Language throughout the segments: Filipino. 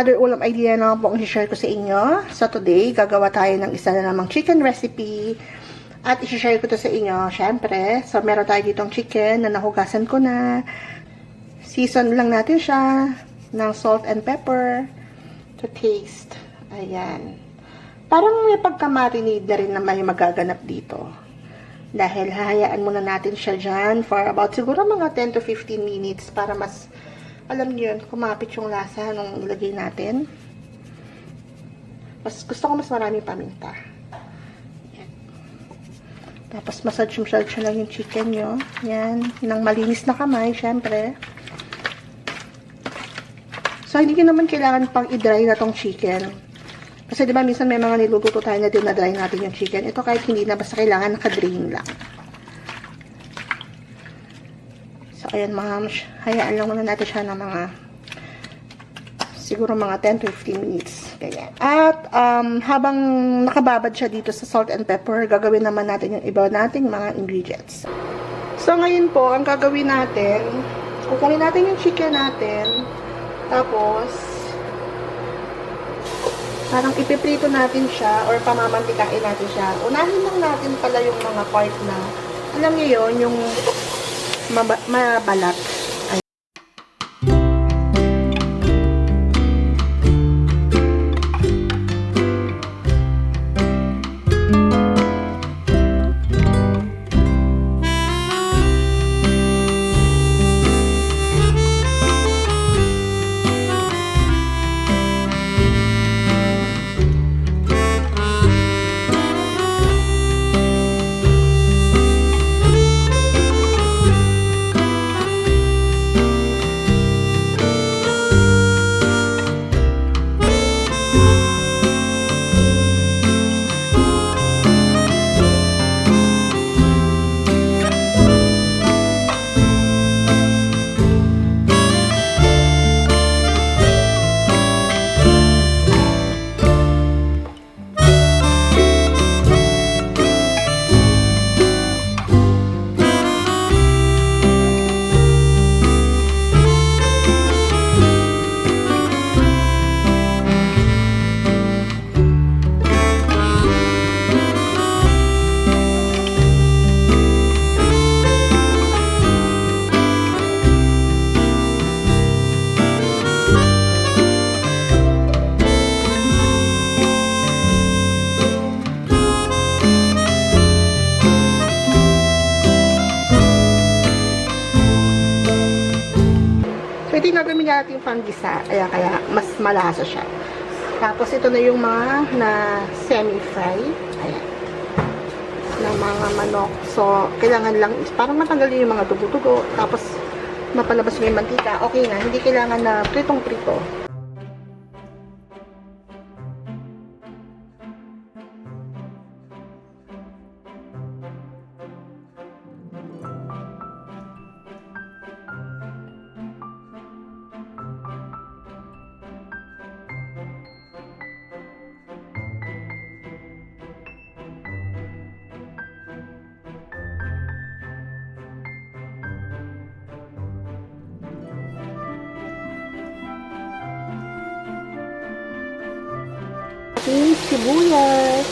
another ulam idea na po ang share ko sa inyo. So today, gagawa tayo ng isa na namang chicken recipe. At i-share ko to sa inyo, syempre. So meron tayo ditong chicken na nahugasan ko na. Season lang natin siya ng salt and pepper to taste. Ayan. Parang may pagka-marinade na rin naman yung magaganap dito. Dahil hahayaan muna natin siya dyan for about siguro mga 10 to 15 minutes para mas, alam niyo yun, kumapit yung lasa nung ilagay natin. Gusto ko mas maraming paminta. Yan. Tapos massage lang yung chicken nyo. Yan. Nang malinis na kamay, syempre. So, hindi ko naman kailangan pang i-dry na tong chicken. Kasi diba minsan may mga niluluto tayo na din na dry natin yung chicken. Ito kahit hindi na, basta kailangan naka-drain lang. So, ayan mga, hayaan lang muna natin siya ng mga, siguro mga 10 to 15 minutes. Ganyan. At, habang nakababad siya dito sa salt and pepper, gagawin naman natin yung iba nating mga ingredients. So, ngayon po, ang gagawin natin, kukunin natin yung chicken natin, tapos, parang ipiprito natin siya or pamamantikain natin siya. Unahin lang natin pala yung mga part na, alam niyo yun, yung mabalat. Ito yung gagawin natin yung panggisa. Kaya mas malasa siya. Tapos ito na yung mga na semi-fry. Ayan. Na mga manok. So, kailangan lang, parang matanggalin yung mga dugo-dugo. Tapos, mapalabas mo yung mantika. Okay na. Hindi kailangan na pritong-prito. Ating sibuyas.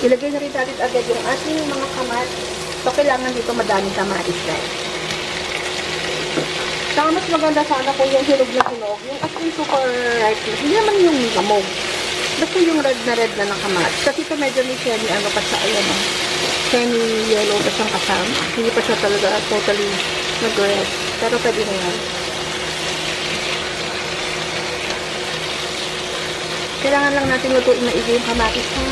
Ilagay na rin natin agad yung ating mga kamatis. So, kailangan dito madaming kamatis guys. Saka mas maganda sana kung yung hinog na hinog, yung ating super ripe, hindi naman yung gamog. Basta yung red na ng kamatis. Kasi ito medyo may semi, ano pa siya, ayan o. Semi-yellow pa siyang kasama. Hindi pa siya talaga totally nag-red. Pero pwede na yan. Kailangan lang natin lutuin na yung kamatis ha.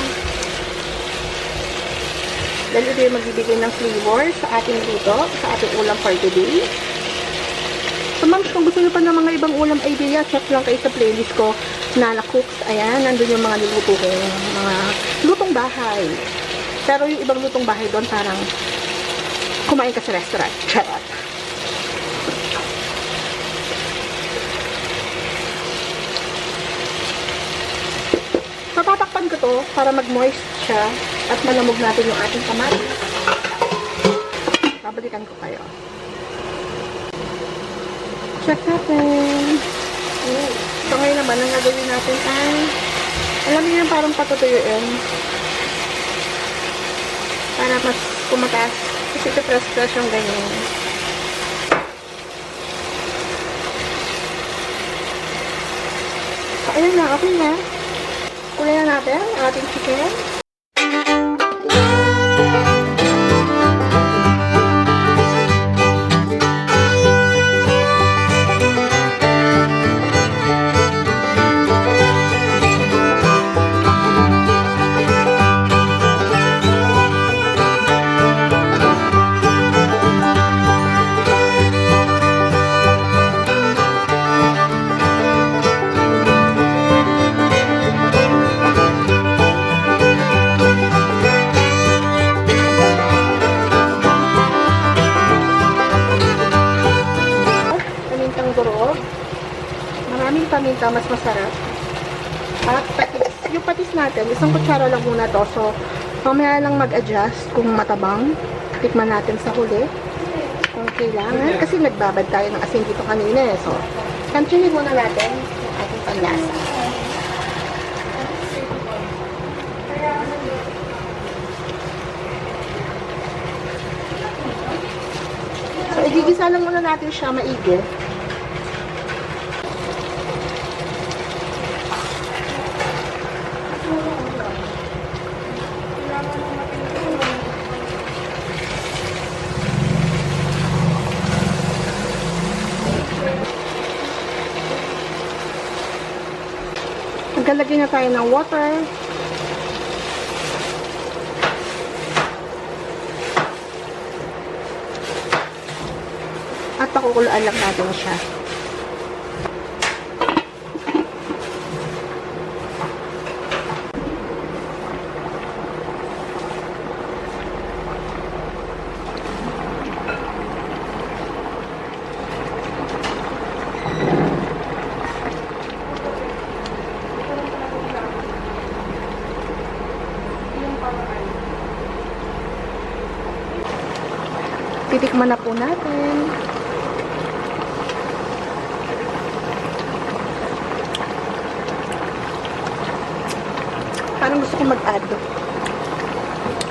Dahil ito yung magbibigay ng flavor sa ating luto, sa ating ulam for today. So, ma'am, kung gusto nyo pa ng mga ibang ulam idea, check lang kayo sa playlist ko, Nana Cooks. Ayan, nandun yung mga niluto ko, mga lutong bahay. Pero yung ibang lutong bahay doon, parang kumain ka sa restaurant. Charot. So, tatakpan ko to para mag-moist siya at malamog natin yung ating kamatis. Babalikan ko kayo. Check natin. So, ngayon naman, ang gagawin natin ay, alam niyo yung parang patutuyuin. Para mas kumataas. Kasi ito press-press yung ganyan. So, ayun na. Okay na. Kulay na natin ang ating chicken. Maraming paminta, mas masarap. At patis. Yung patis natin, isang kutsara lang muna to. So, mamaya lang mag-adjust kung matabang. Tikman natin sa huli. Kung kailangan. Kasi nagbabad tayo ng asin dito kanina eh. So, continue muna natin yung ating panlasa. So, igigisa lang muna natin siya maigi. Maglalagay na tayo ng water. At pakukuluan lang natin siya. Titikman na po natin. Parang gusto ko mag-add.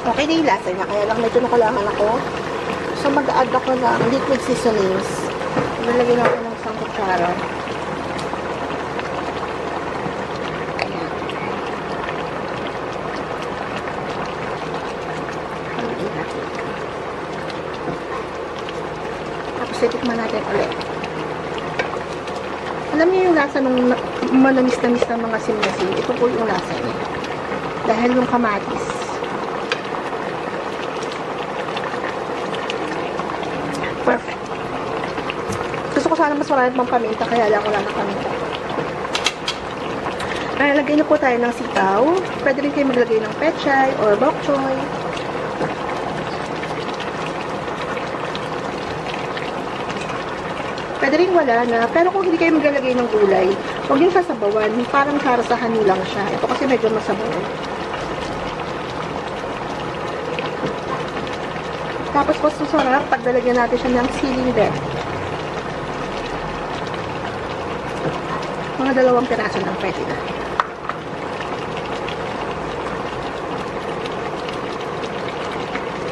Okay na yung lasa niya, kaya lang medyo nakulangan ako. So mag-add ako ng liquid seasonings. Nalagyan ako ng isang kutsara. Titikman natin ulit. Alam niyo yung lasa ng manamis-namis ng mga simnasim. Ito po yung lasa niya. Dahil yung kamatis. Perfect. Gusto ko sana mas marami pang paminta, kaya lang wala na paminta. Nalagay na po tayo ng sitaw. Pwede rin kayo maglagay ng pechay or bok choy. Pwede rin wala na. Pero kung hindi kayo maglalagay ng gulay, huwag yung sasabawan. Parang sarasahan nyo lang siya. Ito kasi medyo masabaw. Tapos mas masarap pag lalagyan natin siya ng siling bed. Mga 2 piraso lang pwede na.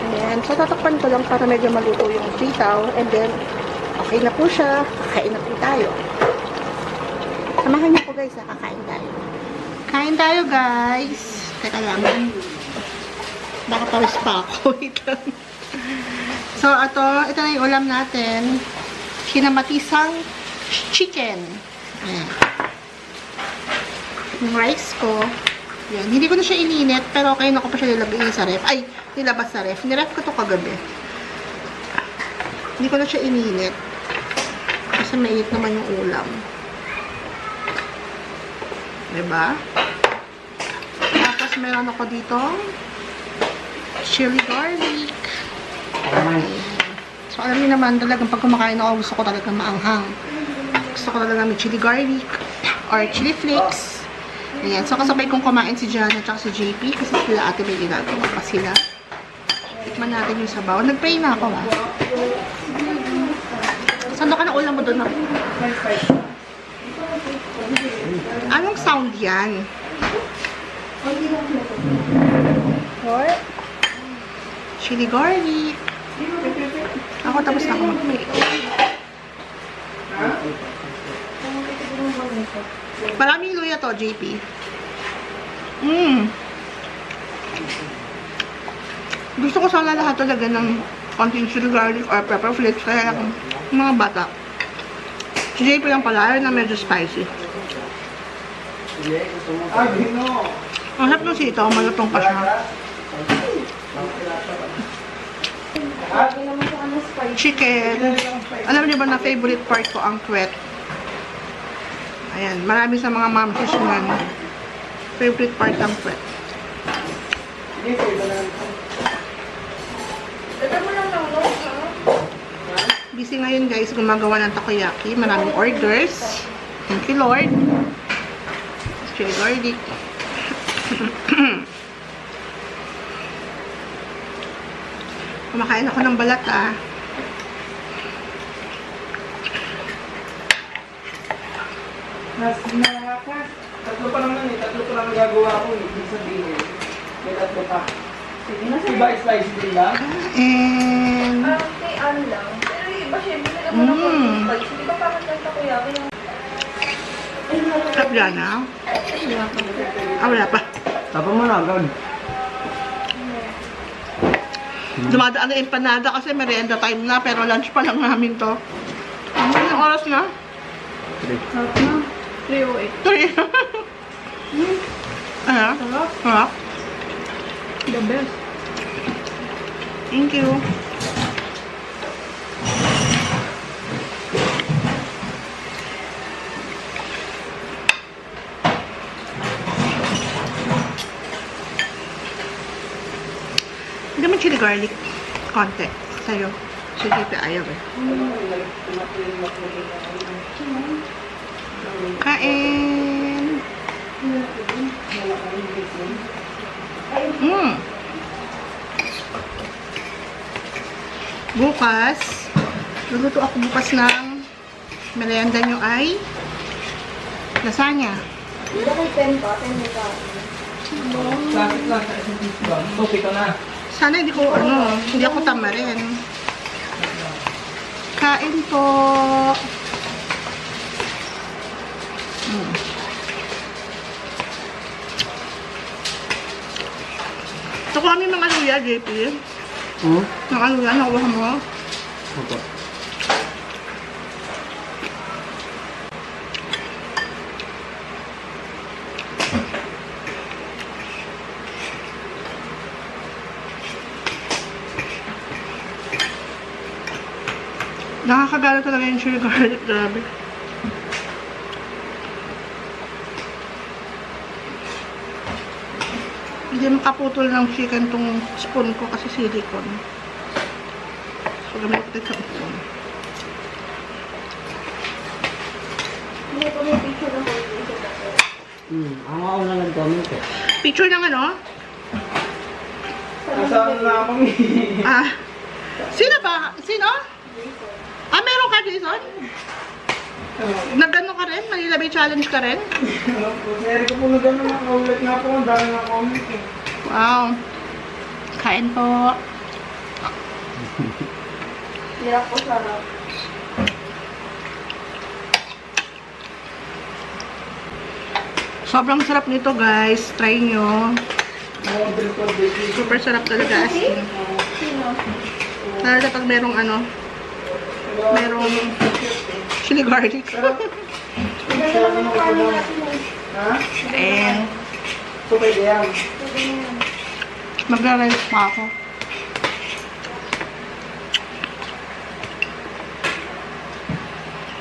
Ayan. So, tatakpan ko lang para medyo maluto yung sitaw. And then, okay na po siya. Kakain na po tayo. Samahan niyo po guys, kakain tayo. Kain tayo guys. Teka lang. Baka pawis pa ako. Wait lang. So, ito na yung ulam natin. Kinamatisang chicken. Ayan. Yung rice ko. Yan. Hindi ko na siya ininit, pero okay na ko pa siya nilagay sa ref. Ay, nilabas sa ref. Niref ko to kagabi. Hindi ko na siya ininit. Kasi mainit naman yung ulam. Diba? Tapos meron ako dito chili garlic. So, alam niyo naman, talagang pag kumakain ako, gusto ko talagang maanghang. Gusto ko talaga may chili garlic or chili flakes. Ayan. So, kasabay kong kumain si Jana at si JP kasi sila ate may ginagawa pa sila. Tikman natin yung sabaw. Nag-pray na ako, ha? Saan ka na ulam mo doon? Anong sound yan? What? Chili garlic. Ako tapos na ako mag-pray. Maraming luya to, JP. Gusto ko sana lahat talaga ng konting chili garlic or pepper flakes. Kaya lang mga bata. Si JP lang pala, ayaw na medyo spicy. Ang harap ng sitaw, malutong pa siya. Chicken. Alam niyo ba na favorite part ko ang kwet? Ayan, marami sa mga momsies nga favorite part ang kwet. Busy ngayon guys, gumagawa ng takoyaki. Maraming orders. Thank you Lord. Chili garlic. Kumakain ako ng balat ah. Tatlo pa naman eh. Tatlo pa naman gagawa ko eh. Ibig sabihin. May tatlo pa. Iba slice din lang? And Kay ano lang. Pero yung iba syempre nila mo ng spicy. Di ba parang lang takoyaki yung... sarap dyan ah. Wala pa. Tapos mo na agad. Dumadaan na empanada kasi merienda time na pero lunch pa lang namin to. Anong oras na? Sarap na. 3:08. 3. Ano? Sarap? The best. Thank you. Hindi mo chili garlic. Konti. Sa'yo. Sige, ayaw eh. Kain! Bukas, luluto ako bukas ng merienda nyo ay lasagna. Dito kay 10 pa. 10 na ka. Classic lang sa isang piece ba? So, pito na. Sana hindi ako tamarin. Kain po. Ito ko kami mga luya, JP. Mga luya, nakuha mo. Opo. Nakakagala talaga yung chili garlic. Grabe. Hindi makaputol ng chicken tong spoon ko kasi silicone. So, gamit ko ito. Hindi ko may picture ng whole day. Ang ako na nag-comment eh. Picture ng ano? Nasaan na ako eh. Ah, sino ba? Sino? Ah, meron ka, Jason? Nagano ka rin? Manila Bay Challenge ka rin? Seri ko po na gano'n nakaulit nga po. Ang dami na comment eh. Wow. Kain po. Hirap po sarap. Sobrang sarap nito, guys. Try nyo. Order ko baby. Super sarap talaga. As in. Sino? Lalo na pag merong merong chili garlic. Maganda naman yung kanin natin eh. Ha? And So, pwede yan. Pwede na yan. magra-rice pa ako.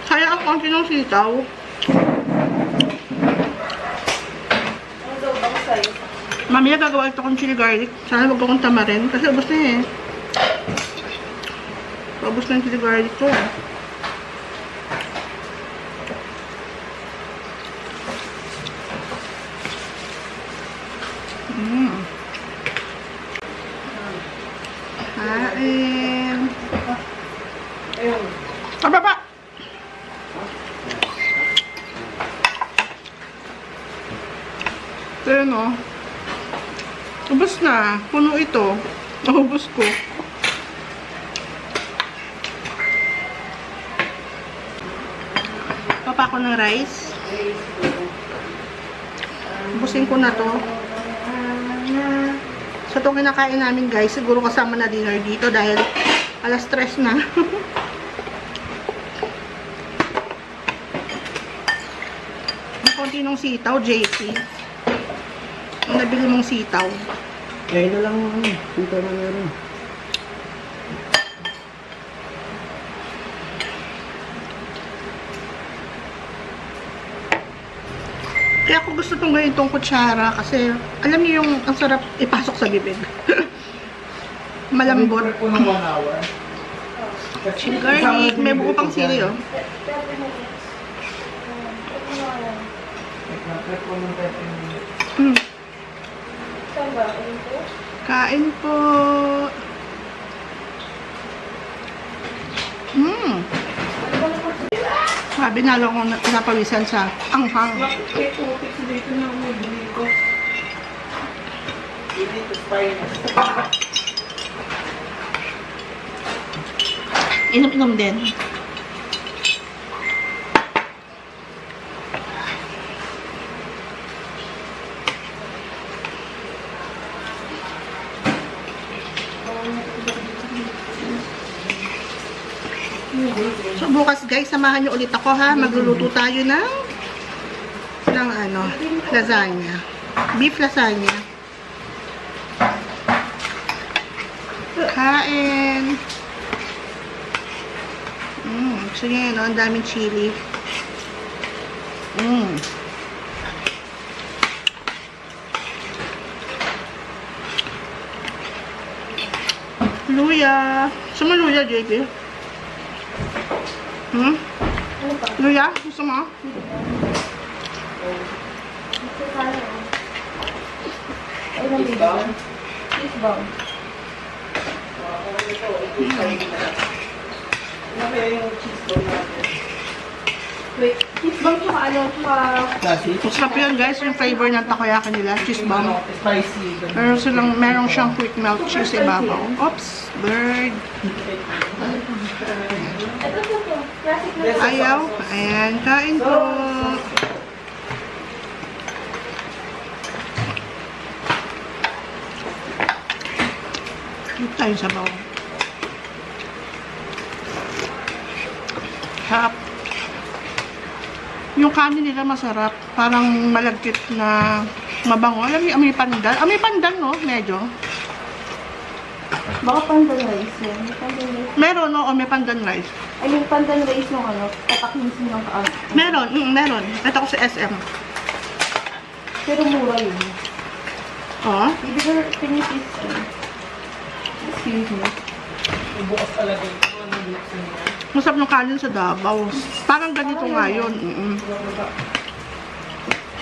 Kaya ang konti ng sitaw. Ano daw bang size? Mamaya gagawa ito kong chili garlic. Sana wag akong tamarin. Kasi ubos na eh. Ubos na yung chili garlic ko eh. Pababa! Ayan o. Ubus na. Puno ito. Ubus ko. Papa ko ng rice. Ubusin ko na to. Sa itong kinakain namin guys, siguro kasama na dinner dito dahil alas 3 na. Ang konti ng sitaw, JC. Ang nabili mong sitaw. Kaya na lang dito na meron. Kaya ako gusto itong ganitong kutsara kasi alam niyo yung ang sarap ipasok sa bibig. Malambot. Prep ko ng 1 hour. Chili garlic. May buo pang sili oh. 30 minutes. Prep ko ng 30 minutes. Mm. Saan ba? Ayun po? Kain po. Sabi na lang akong napawisan sa anghang. Bakit putik dito na ako bili ko? Hindi to spineless. Inom-inom din. So bukas guys, samahan niyo ulit ako ha. Magluluto tayo ng ano, lasagna. Beef lasagna. Kain. Gusto niyo yun, no? Ang daming chili. Luya. Gusto mo luya, JP? Ano pa? Luya? Gusto mo? Ito kaya. Ayun ang bibig. Cheese bomb. Ano kaya yung cheese ball natin? Wait, cheese bomb tsaka ano, tsaka... Classic? Masarap yun guys, yung flavor ng takoyaki nila, cheese bomb. Spicy. Meron siyang quick melt cheese ibabaw. Oops, bird. Ito po. Classic na. Ayaw. Ayan, kain po. Dito tayo sa bawang. Sarap. Yung kanin nila masarap. Parang malagkit na mabango. Alam niyo, amoy pandan. Amoy pandan, no? Medyo. Baka pandan rice yan. Pandan rice. Meron, no? O may pandan rice. I mean, pandan rice nung ano, tataknisin ng kaan. Meron, meron. Ito ko sa SM. Pero mura yun. Oh. Ibig ko, pinipis ko. Excuse me. Bukas talaga ito. Ano buksan niya? Masarap ng kanin sa Davao. Parang ganito nga yun.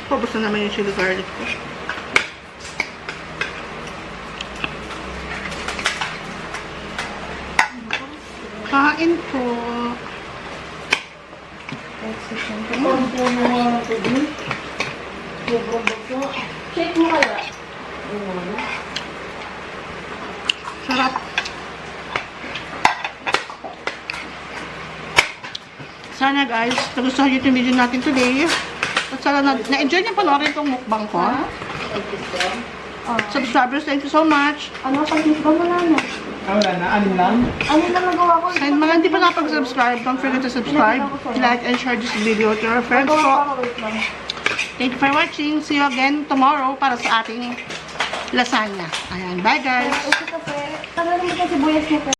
Pabos na naman yung chili garlic ko. Kain po. Shake mo kaya? Sarap. Sana guys, nagustuhan nyo itong video natin today. At sana na-enjoy nyo panoorin itong mukbang ko. Subscribers, thank you so much. Ano, pag-cheese bomb wala na. Wala na. Ano lang? Ano na nagawa ko? And mga hindi pa nakapag-subscribe, don't forget to subscribe, like, and share this video to your friends. Nagawa So, ko, wait lang. thank you for watching. See you again tomorrow para sa ating lasagna. Ayan, bye guys. Ito kape. Tagal naman kasi buyas mo